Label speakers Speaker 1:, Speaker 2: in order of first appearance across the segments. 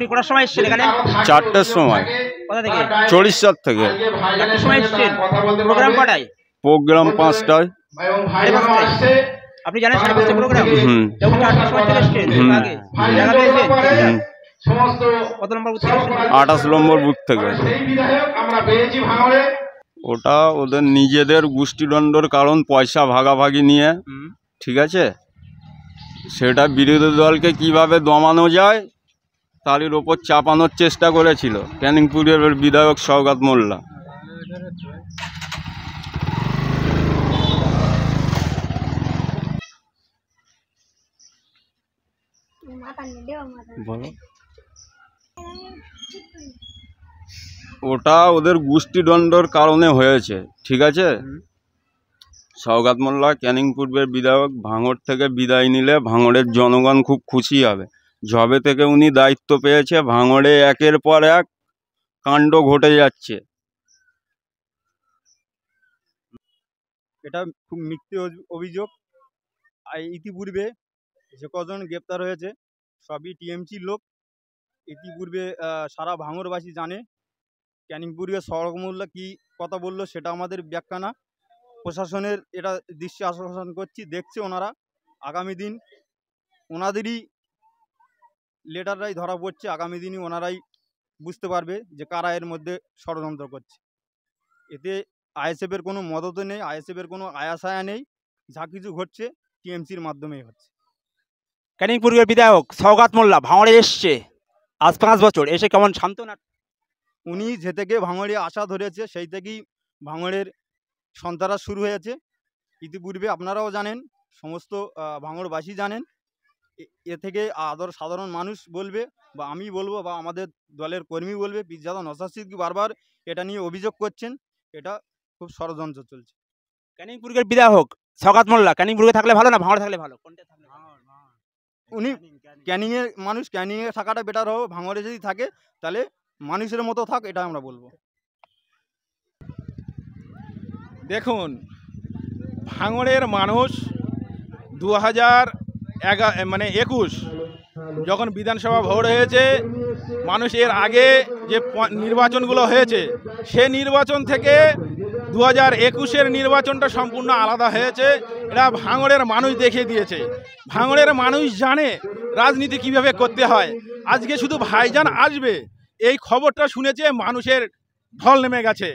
Speaker 1: আপনি কোটার সময় এসেছেন এখানে?
Speaker 2: 4টের সময়।
Speaker 1: কোথা থেকে?
Speaker 2: চড়িষ্যার থেকে।
Speaker 1: 4টের সময় এসেছেন। প্রোগ্রাম কটায়?
Speaker 2: প্রোগ্রাম 5টায়।
Speaker 1: আপনি জানেন 5টায় প্রোগ্রাম?
Speaker 2: হুম।
Speaker 1: 4টের সময় চলে এসেছেন আগে জায়গা পেয়েছেন? কত নম্বর বুথ থেকে?
Speaker 2: 28 নম্বর বুথ থেকে। ওটা ওদের নিজেদের গোষ্ঠীদ্বন্দ্বের কারণ, পয়সা ভাগাভাগি নিয়ে, ঠিক আছে? সেটা বিরোধী দলকে কিভাবে দমানো যায় তার ওপর চাপানোর চেষ্টা করেছিল ক্যানিংপুরের বিধায়ক সওগাত মোল্লা। ওটা ওদের গোষ্ঠীদ্বন্দ্বের কারণে হয়েছে, ঠিক আছে? সওগাত মোল্লা ক্যানিং পূর্বের বিধায়ক, ভাঙড় থেকে বিদায় নিলে ভাঙড়ের জনগণ খুব খুশি হবে। যবে থেকে উনি দায়িত্ব পেয়েছে ভাঙড়ে একের পর এক কাণ্ড ঘটে যাচ্ছে।
Speaker 3: এটা খুব মিথ্যে অভিযোগ। ইতিপূর্বে যে কজন গ্রেপ্তার হয়েছে সবই টিএমসির লোক। ইতিপূর্বে সারা ভাঙড়বাসী জানে ক্যানিং পূর্বের সওগাত মোল্লা কী কথা বললো, সেটা আমাদের ব্যাখ্যা না। প্রশাসনের এটা দৃষ্টি আকর্ষণ করছি, দেখছে ওনারা। আগামী দিন ওনাদেরই লেটাররাই ধরা পড়ছে, আগামী দিনই ওনারাই বুঝতে পারবে যে কারা এর মধ্যে ষড়যন্ত্র করছে। এতে আইএসএফের কোনো মদতও নেই, আইএসএফের কোনো আয়াসায়া নেই। যা কিছু ঘটছে টিএমসির মাধ্যমেই হচ্ছে।
Speaker 1: ক্যানিং পূর্বের বিধায়ক সওগাত মোল্লা ভাঙড়ে এসছে আজ 5 বছর, এসে কেমন শান্ত না?
Speaker 3: উনি যে থেকে ভাঙড়ে আসা ধরেছে সেই থেকেই ভাঙড়ের সন্ত্রাস শুরু হয়েছে। ইতিপূর্বে আপনারাও জানেন, সমস্ত ভাঙড়বাসী জানেন। এ থেকে সাধারণ মানুষ বলবে, বা আমি বলবো, বা আমাদের দলের কর্মী বলবে, পীরজাদা নওশাদ সিদ্দিকী বারবার এটা নিয়ে অভিযোগ করছেন। এটা খুব ষড়যন্ত্র চলছে।
Speaker 1: ক্যানিং পূর্বের বিধায়ক সওগাত মোল্লা ক্যানিং পূর্বে থাকলে ভালো না ভাঙড়ে থাকলে ভালো? কোনটা থাকলে ভালো?
Speaker 3: উনি ক্যানিংয়ে মানুষ, ক্যানিংয়ে থাকাটা বেটার হবে। ভাঙড়ে যদি থাকে তাহলে মানুষের মতো থাক, এটা আমরা বলবো।
Speaker 4: দেখুন, ভাঙড়ের মানুষ 2021 যখন বিধানসভা ভোট হয়েছে, মানুষ এর আগে যে নির্বাচনগুলো হয়েছে সে নির্বাচন থেকে 2021-এর নির্বাচনটা সম্পূর্ণ আলাদা হয়েছে। এটা ভাঙড়ের মানুষ দেখিয়ে দিয়েছে। ভাঙড়ের মানুষ জানে রাজনীতি কিভাবে করতে হয়। আজকে শুধু ভাইজান আসবে এই খবরটা শুনেছে, মানুষের ঢল নেমে গেছে।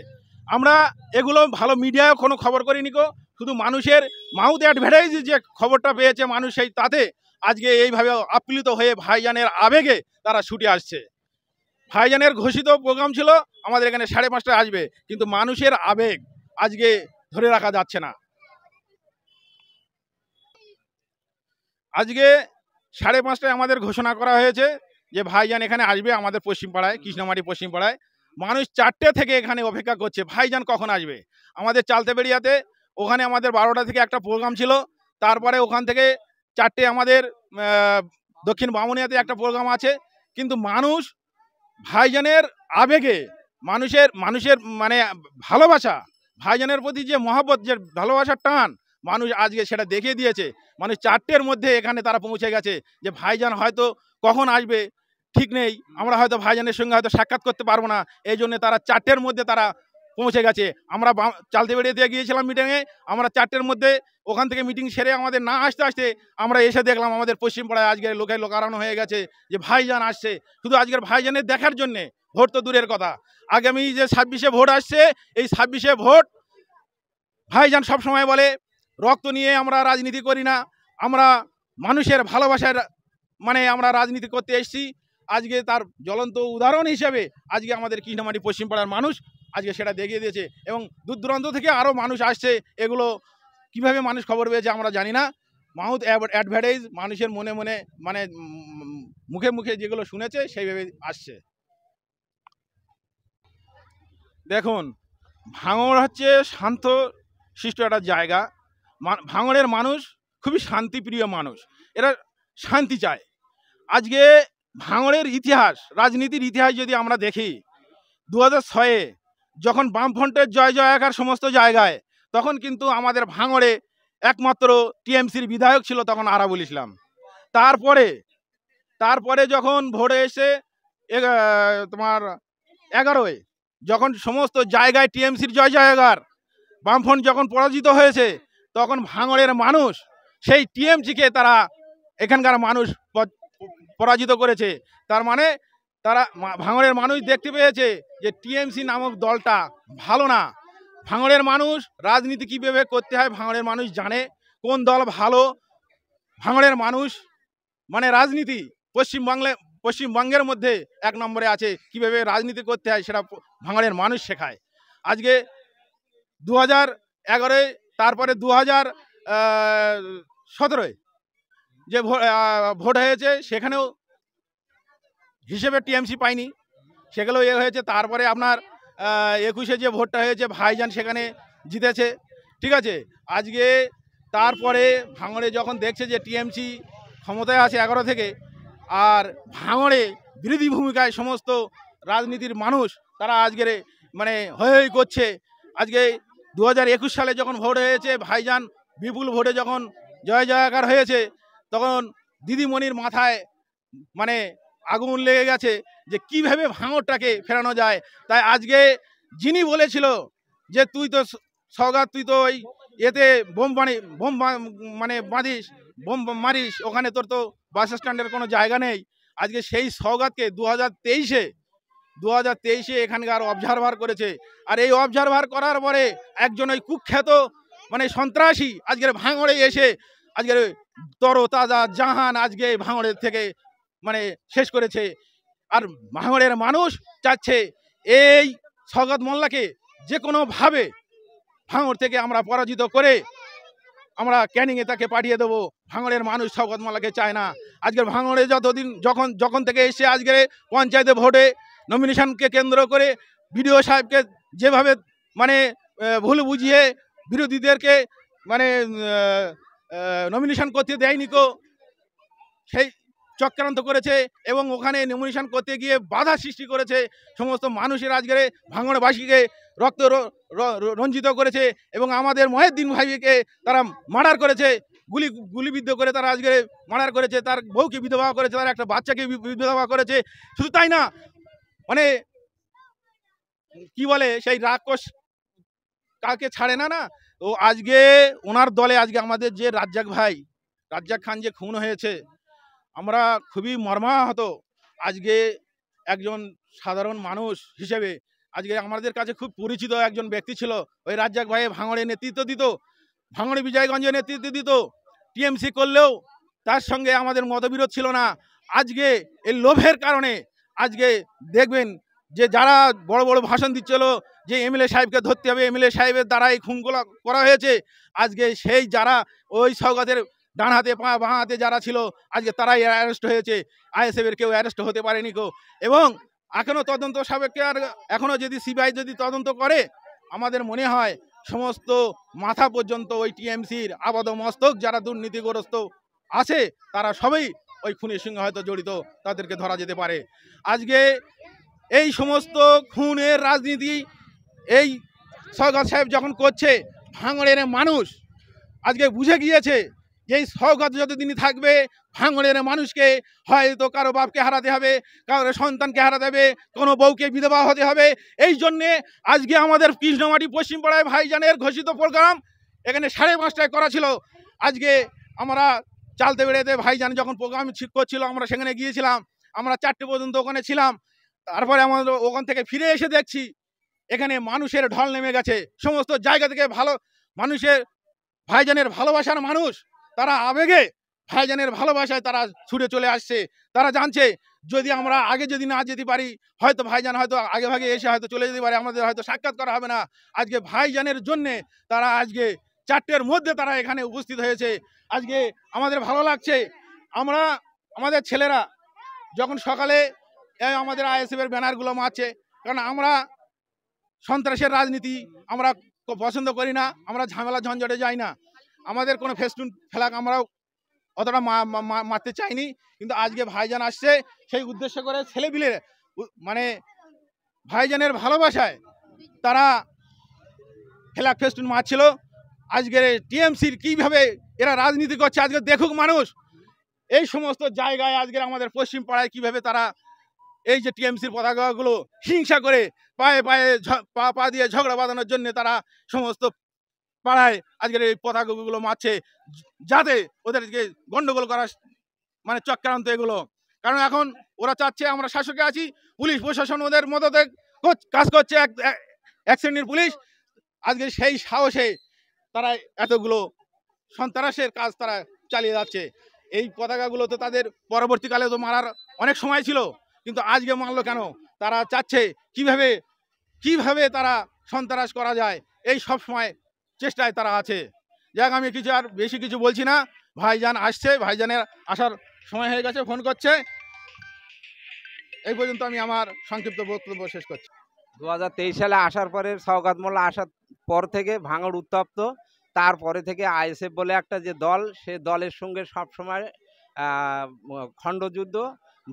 Speaker 4: আমরা এগুলো ভালো মিডিয়ায় কোনো খবর করিনি গো, শুধু মানুষের মাউথ অ্যাডভার্টাইজ যে খবরটা পেয়েছে মানুষ, সেই তাতে আজকে এইভাবে আপ্লুত হয়ে ভাইজানের আবেগে তারা ছুটে আসছে। ভাইজানের ঘোষিত প্রোগ্রাম ছিল আমাদের এখানে 5:30টায় আসবে, কিন্তু মানুষের আবেগ আজকে ধরে রাখা যাচ্ছে না। আজকে 5:30টায় আমাদের ঘোষণা করা হয়েছে যে ভাইজান এখানে আসবে আমাদের পশ্চিমপাড়ায়, কৃষ্ণমাটি পশ্চিমপাড়ায়। মানুষ 4টে থেকে এখানে অপেক্ষা করছে ভাইজান কখন আসবে। আমাদের চালতেবেড়িয়াতে ওখানে আমাদের 12টা থেকে একটা প্রোগ্রাম ছিল, তারপরে ওখান থেকে 4টে আমাদের দক্ষিণ বামুনিয়াতে একটা প্রোগ্রাম আছে। কিন্তু মানুষ ভাইজানের আবেগে, মানুষের মানে ভালোবাসা, ভাইজানের প্রতি যে মহব্বত, যে ভালোবাসার টান, মানুষ আজকে সেটা দেখিয়ে দিয়েছে। মানুষ 4টের মধ্যে এখানে তারা পৌঁছে গেছে। যে ভাইজান হয়তো কখন আসবে ঠিক নেই, আমরা হয়তো ভাইজানের সঙ্গে হয়তো সাক্ষাৎ করতে পারবো না, এই জন্য তারা 4টের মধ্যে তারা পৌঁছে গেছে। আমরা চালতেবেড়িয়াতে গিয়েছিলাম মিটিংয়ে, আমরা 4টের মধ্যে ওখান থেকে মিটিং সেরে আমাদের না আসতে আসতে আমরা এসে দেখলাম আমাদের পশ্চিমপাড়ায় আজকে লোকারণ্য হয়ে গেছে যে ভাইজান আসছে। শুধু আজকের ভাইজানের দেখার জন্যে, ভোট তো দূরের কথা, আগামী যে 26-এ ভোট আসছে, এই 26-এ ভোট ভাইজান সবসময় বলে রক্ত নিয়ে আমরা রাজনীতি করি না, আমরা মানুষের ভালোবাসার মানে আমরা রাজনীতি করতে এসেছি। আজকে তার জ্বলন্ত উদাহরণ হিসেবে আজকে আমাদের কৃষ্ণমাটি পশ্চিমপাড়ার মানুষ আজকে সেটা দেখিয়ে দিয়েছে। এবং দূর দূরান্ত থেকে আরও মানুষ আসছে। এগুলো কিভাবে মানুষ খবর পেয়েছে আমরা জানি না। মাউথ অ্যাডভার্টাইজ, মানুষের মনে মনে মানে মুখে মুখে যেগুলো শুনেছে সেইভাবে আসছে। দেখুন, ভাঙড় হচ্ছে শান্ত শিষ্ট একটা জায়গা। ভাঙড়ের মানুষ খুবই শান্তিপ্রিয় মানুষ, এরা শান্তি চায়। আজকে ভাঙড়ের ইতিহাস, রাজনীতির ইতিহাস যদি আমরা দেখি, 2006-এ যখন বামফ্রন্টের জয় জয়াকার সমস্ত জায়গায়, তখন কিন্তু আমাদের ভাঙড়ে একমাত্র টিএমসির বিধায়ক ছিল তখন আরাবুল ইসলাম। তারপরে যখন ভোটে এসে তোমার 11-এ যখন সমস্ত জায়গায় টিএমসির জয় জয়গার, বামফ্রন্ট যখন পরাজিত হয়েছে, তখন ভাঙড়ের মানুষ সেই টিএমসিকে তারা এখানকার মানুষ পরাজিত করেছে। তার মানে তারা ভাঙড়ের মানুষ দেখতে পেয়েছে যে টিএমসি নামক দলটা ভালো না। ভাঙড়ের মানুষ রাজনীতি কীভাবে করতে হয় ভাঙড়ের মানুষ জানে, কোন দল ভালো। ভাঙড়ের মানুষ মানে রাজনীতি পশ্চিমবঙ্গের মধ্যে 1 নম্বরে আছে, কিভাবে রাজনীতি করতে হয় সেটা ভাঙড়ের মানুষ শেখায়। আজকে 2011-এ, তারপরে 2017-এ যে ভোট হয়েছে সেখানেও হিসেবে টিএমসি পায়নি, সেগুলো হয়েছে। তারপরে আপনার 21-এ যে ভোটটা হয়েছে ভাইজান সেখানে জিতেছে, ঠিক আছে। আজকে তারপরে ভাঙড়ে যখন দেখছে যে টিএমসি ক্ষমতায় আছে 11 থেকে, আর ভাঙড়ে বিরোধী ভূমিকায় সমস্ত রাজনীতির মানুষ তারা আজকের মানে হই করছে। আজকে 2021 সালে যখন ভোট হয়েছে, ভাইজান বিপুল ভোটে যখন জয় জয়কার হয়েছে, তখন দিদিমণির মাথায় মানে আগুন লেগে গেছে যে কিভাবে ভাঙড়টাকে ফেরানো যায়। তাই আজকে যিনি বলেছিল যে তুই তো সওগাত, তুই তো ওই এতে বোম মারিস, ওখানে তোর তো বাস স্ট্যান্ডের কোনো জায়গা নেই। আজকে সেই সওগাতকে 2023-এ এখানকার অবজারভার করেছে। আর এই অবজারভার করার পরে একজন ওই কুখ্যাত মানে সন্ত্রাসী আজকের ভাঙড়ে এসে আজকের তরতাজা জাহান আজকে ভাঙড়ের থেকে মানে শেষ করেছে। আর ভাঙড়ের মানুষ চাচ্ছে এই সওগাত মোল্লাকে যে কোনোভাবে ভাঙড় থেকে আমরা পরাজিত করে আমরা ক্যানিংয়ে তাকে পাঠিয়ে দেবো। ভাঙড়ের মানুষ সওগাত মোল্লাকে চায় না। আজকের ভাঙড়ে যখন থেকে এসে আজকের পঞ্চায়েতে ভোটে নমিনেশনকে কেন্দ্র করে বিডিও সাহেবকে যেভাবে মানে ভুল বুঝিয়ে বিরোধীদেরকে মানে নমিনেশন করতে দেয়নি কো, সেই চক্রান্ত করেছে এবং ওখানে নমিনেশন করতে গিয়ে বাধা সৃষ্টি করেছে। সমস্ত মানুষের আজকের ভাঙড়বাসীকে রক্ত রঞ্জিত করেছে এবং আমাদের মহিউদ্দিন ভাইকে তারা মার্ডার করেছে, গুলিবিদ্ধ করে তারা আজকে মার্ডার করেছে, তার বউকে বিধবা করেছে, তার একটা বাচ্চাকে বিধবা করেছে। শুধু তাই না, মানে কি বলে সেই রাক্ষস কাকে ছাড়ে না। না তো আজকে ওনার দলে আজকে আমাদের যে রাজ্জাক খান যে খুন হয়েছে, আমরা খুবই মর্মাহত। আজকে একজন সাধারণ মানুষ হিসেবে আজকে আমাদের কাছে খুব পরিচিত একজন ব্যক্তি ছিল ওই রাজ্জাক ভাই, ভাঙড়ে নেতৃত্ব দিত, ভাঙড়ে বিজয়গঞ্জে নেতৃত্ব দিত। টিএমসি করলেও তার সঙ্গে আমাদের মতবিরোধ ছিল না। আজকে এই লোভের কারণে আজকে দেখবেন যে যারা বড় বড় ভাষণ দিচ্ছিল যে এমএলএ সাহেবকে ধরতে হবে, এমএলএ সাহেবের দ্বারা এই খুনগুলো করা হয়েছে, আজকে সেই যারা ওই সওগাতের ডান হাতে বাঁ হাতে যারা ছিল আজকে তারাই অ্যারেস্ট হয়েছে। আইএসএফের কেউ অ্যারেস্ট হতে পারেনি কেউ। এবং এখনও তদন্ত সাপেক্ষে আর এখনও যদি সিবিআই যদি তদন্ত করে, আমাদের মনে হয় সমস্ত মাথা পর্যন্ত ওই টিএমসির আপাদ মস্তক যারা দুর্নীতিগ্রস্ত আছে তারা সবাই ওই খুনের সঙ্গে হয়তো জড়িত, তাদেরকে ধরা যেতে পারে। আজকে এই সমস্ত খুনের রাজনীতি এই সওগাত সাহেব যখন করছে, ভাঙড়ের মানুষ আজকে বুঝে গিয়েছে যে এই সওগাত যতদিনই থাকবে ভাঙড়ের মানুষকে হয়তো কারো বাপকে হারাতে হবে, কারো সন্তানকে হারাতে হবে, কোনো বউকে বিধবা হতে হবে। এই জন্যে আজকে আমাদের কৃষ্ণমাটি পশ্চিমপাড়ায় ভাইজানের ঘোষিত প্রোগ্রাম এখানে 5:30টায় করা ছিল। আজকে আমরা চালতে বেড়েতে ভাইজান যখন প্রোগ্রাম করছিল আমরা সেখানে গিয়েছিলাম, আমরা 4টে পর্যন্ত ওখানে ছিলাম। তারপরে আমাদের ওখান থেকে ফিরে এসে দেখছি এখানে মানুষের ঢল নেমে গেছে। সমস্ত জায়গা থেকে ভালো মানুষের ভাইজানের ভালোবাসার মানুষ তারা আবেগে ভাইজানের ভালোবাসায় তারা ছুটে চলে আসছে। তারা জানছে যদি আমরা আগে যদি না যেতে পারি, হয়তো ভাইজান হয়তো আগে ভাগে এসে হয়তো চলে যেতে পারে, আমাদের হয়তো সাক্ষাৎ করা হবে না। আজকে ভাইজানের জন্যে তারা আজকে 4টের মধ্যে তারা এখানে উপস্থিত হয়েছে। আজকে আমাদের ভালো লাগছে। আমাদের ছেলেরা যখন সকালে আমাদের আইএসএফের ব্যানারগুলো মারছে, কারণ আমরা সন্ত্রাসের রাজনীতি আমরা পছন্দ করি না, আমরা ঝামেলা ঝঞ্ঝটে যাই না, আমাদের কোনো ফেস্টুন ফেলাক আমরাও অতটা মারতে চাইনি। কিন্তু আজকে ভাইজান আসছে সেই উদ্দেশ্য করে ছেলেপিলে মানে ভাইজানের ভালোবাসায় তারা ফেলাক ফেস্টুন মারছিল। আজকের টিএমসির কীভাবে এরা রাজনীতি করছে আজকে দেখুক মানুষ। এই সমস্ত জায়গায় আজকের আমাদের পশ্চিম পাড়ায় কীভাবে তারা এই যে টিএমসির পতাকাগুলো হিংসা করে পায়ে পায়ে পা দিয়ে ঝগড়া বাঁধানোর জন্য তারা সমস্ত পাড়ায় আজকের এই পতাকাগুলো মারছে, যাতে ওদেরকে গন্ডগোল করার মানে চক্রান্ত এগুলো। কারণ এখন ওরা চাচ্ছে আমরা শাসকে আছি, পুলিশ প্রশাসন ওদের মদতে কাজ করছে, এক শ্রেণীর পুলিশ। আজকে সেই সাহসে তারা এতগুলো সন্ত্রাসের কাজ তারা চালিয়ে যাচ্ছে। এই পতাকাগুলো তো তাদের পরবর্তীকালে তো মারার অনেক সময় ছিল, কিন্তু আজকে মারলো কেন? তারা চাচ্ছে কিভাবে তারা সন্ত্রাস করা যায়, এই সব সময় চেষ্টায় তারা আছে। যাক, আমি কিছু আর বেশি কিছু বলছি না। ভাইজান আসছে, ভাইজানের আসার সময় হয়ে গেছে, ফোন করছে। এই পর্যন্ত আমি আমার সংক্ষিপ্ত বক্তব্য শেষ করছি।
Speaker 5: 2023 সালে আসার পরে সওগাত মোল্লা আসার পর থেকে ভাঙড় উত্তপ্ত। তারপরে থেকে আইএসএফ বলে একটা যে দল, সে দলের সঙ্গে সবসময়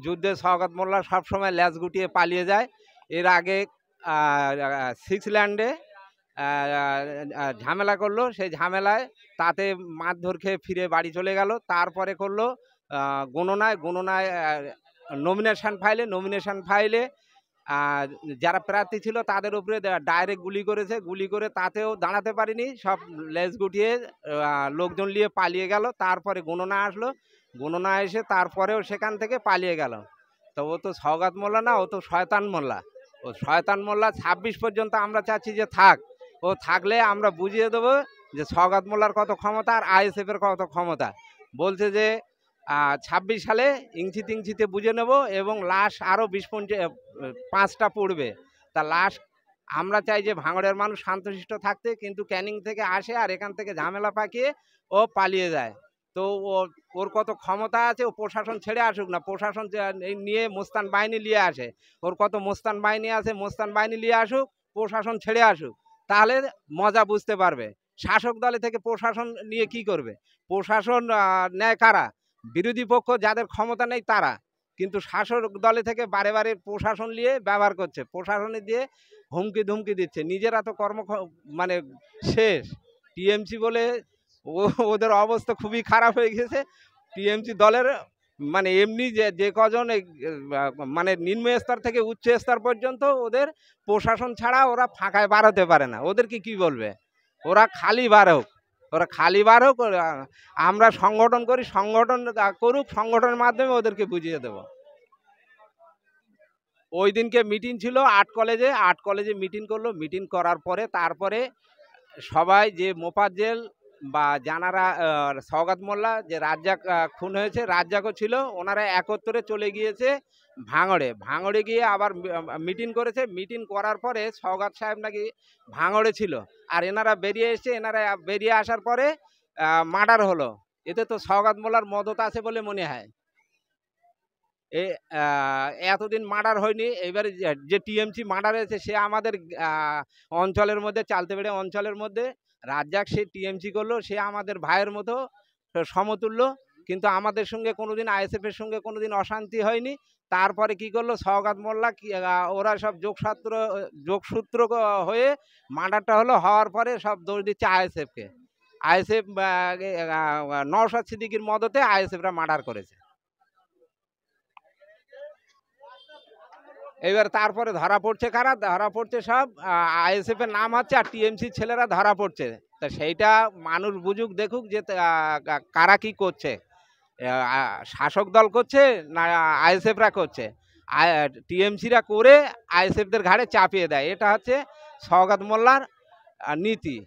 Speaker 5: যুদ্ধে সওগাত মোল্লা সবসময় ল্যাজ গুটিয়ে পালিয়ে যায়। এর আগে 6 ল্যান্ডে ঝামেলা করলো, সেই ঝামেলায় তাতে মারধর খেয়ে ফিরে বাড়ি চলে গেল। তারপরে করলো গণনায় নমিনেশন ফাইলে যারা প্রার্থী ছিল তাদের উপরে ডাইরেক্ট গুলি করে তাতেও দাঁড়াতে পারিনি, সব লেজ গুটিয়ে লোকজন নিয়ে পালিয়ে গেল। তারপরে গণনা আসলো, গণনা এসে তারপরেও সেখান থেকে পালিয়ে গেল। তো ও তো সওগাত মোল্লা না, ও তো শয়তান মোল্লা। ও শয়তান মোল্লা 26 পর্যন্ত আমরা চাচ্ছি যে থাক। ও থাকলে আমরা বুঝিয়ে দেবো যে সওগাত মোল্লার কত ক্ষমতা আর আইএসএফের কত ক্ষমতা। বলছে যে 26 সালে ইঞ্চিতে বুঝে নেব এবং লাশ আরও 5টা পড়বে। তা লাশ আমরা চাই যে ভাঙড়ের মানুষ শান্তশিষ্ট থাকতে, কিন্তু ক্যানিং থেকে আসে আর এখান থেকে ঝামেলা পাকিয়ে ও পালিয়ে যায়। তো ওর কত ক্ষমতা আছে, ও প্রশাসন ছেড়ে আসুক না, প্রশাসন নিয়ে মোস্তান বাহিনী নিয়ে আসে। ওর কত মোস্তান বাহিনী আছে, মোস্তান বাহিনী নিয়ে আসুক, প্রশাসন ছেড়ে আসুক, তাহলে মজা বুঝতে পারবে। শাসক দলে থেকে প্রশাসন নিয়ে কি করবে? প্রশাসন নেয় কারা? বিরোধী পক্ষ, যাদের ক্ষমতা নেই তারা। কিন্তু শাসক দলে থেকে বারে প্রশাসন নিয়ে ব্যবহার করছে, প্রশাসনে দিয়ে হুমকি ধুমকি দিচ্ছে। নিজেরা তো মানে শেষ। টিএমসি বলে ওদের অবস্থা খুবই খারাপ হয়ে গেছে। টিএমসি দলের মানে এমনি যে কজন মানে নিম্ন স্তর থেকে উচ্চ স্তর পর্যন্ত ওদের প্রশাসন ছাড়া ওরা ফাঁকায় বার হতে পারে না। ওদেরকে কি বলবে? ওরা খালি বার হোক। আমরা সংগঠন করি, সংগঠন করুক, সংগঠনের মাধ্যমে ওদেরকে বুঝিয়ে দেব। ওই দিনকে মিটিং ছিল 8 কলেজে মিটিং করলো। মিটিং করার পরে তারপরে সবাই যে মোফাজ্জেল বা জানারা সওগাত মোল্লা যে রাজ্জাক খুন হয়েছে, রাজ্জাকও ছিল, ওনারা একত্রে চলে গিয়েছে ভাঙড়ে গিয়ে আবার মিটিং করেছে। মিটিং করার পরে সওগাত সাহেব নাকি ভাঙড়ে ছিল, আর এনারা বেরিয়ে এসছে। এনারা বেরিয়ে আসার পরে মার্ডার হলো। এতে তো সওগাত মোল্লার মদত আছে বলে মনে হয়। এতদিন মার্ডার হয়নি। এবারে যে টিএমসি মার্ডার হয়েছে সে আমাদের অঞ্চলের মধ্যে, চালতেবেড়ে অঞ্চলের মধ্যে রাজ্জাক সে টিএমসি করলো। সে আমাদের ভাইয়ের মতো সমতুল্য, কিন্তু আমাদের সঙ্গে কোনোদিন আইএসএফের সঙ্গে কোনোদিন অশান্তি হয়নি। তারপরে কি করলো সওগাত মোল্লা, ওরা সব যোগসূত্র হয়ে মার্ডারটা হওয়ার পরে সব দোষ দিচ্ছে আইএসএফকে। আইএসএফ নওশাদ সিদ্দিকীর মদতে আইএসএফরা মার্ডার করেছে। এবার তারপরে ধরা পড়ছে কারা? ধরা পড়ছে সব আইএসএফ এর নাম হচ্ছে, আর টিএমসি ছেলেরা ধরা পড়ছে। তা সেইটা মানুষ বুঝুক, দেখুক যে কারা কি করছে, শাসক দল করছে না আইএসএফরা করছে। টিএমসিরা করে আইএসএফদের ঘাড়ে চাপিয়ে দেয়। এটা হচ্ছে সওগাত মোল্লার নীতি।